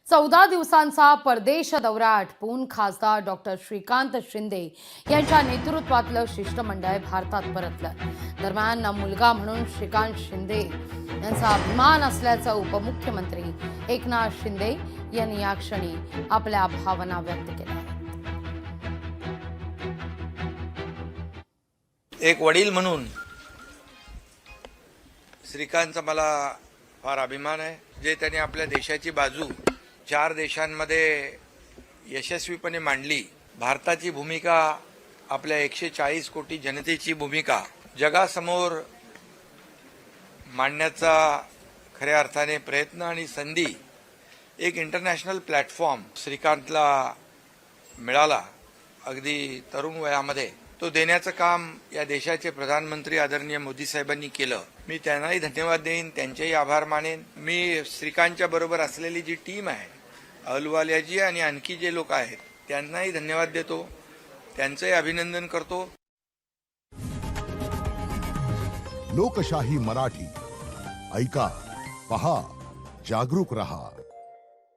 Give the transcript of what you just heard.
14 दिवसांचा परदेश दौरा आटपून खासदार डॉक्टर श्रीकांत शिंदे यांच्या नेतृत्वातलं शिष्टमंडळ भारतात परतलं। दरम्यान मुलगा म्हणून श्रीकांत शिंदे यांचा अभिमान असल्याचं उपमुख्यमंत्री एकनाथ शिंदे यांनी या क्षणी आपल्या भावना व्यक्त केल्या। एक वडील म्हणून श्रीकांतचा मला फार अभिमान आहे, जे त्यांनी आपल्या देशाची बाजू 4 देशांमध्ये यशस्वीपणे मांडली। भारताची भूमिका, आपल्या 140 कोटी जनतेची भूमिका जगासमोर मांडण्याचा खऱ्या अर्थाने प्रयत्न आणि संधी एक इंटरनॅशनल प्लॅटफॉर्म श्रीकांतला मिळाला। अगदी तरुण वयामध्ये तो देण्याचं काम या देशाचे प्रधानमंत्री आदरणीय मोदी साहेबांनी केलं। मी त्यांनाही धन्यवाद देईन, त्यांचेही आभार मानेन। मी श्रीकांतच्या बरोबर असलेली जी टीम आहे, अहलुवालियाजी आणि आणखी जे लोक आहेत, त्यांनाही धन्यवाद देतो, त्यांचंही अभिनंदन करतो। लोकशाही मराठी ऐका, पहा, जागरूक रहा।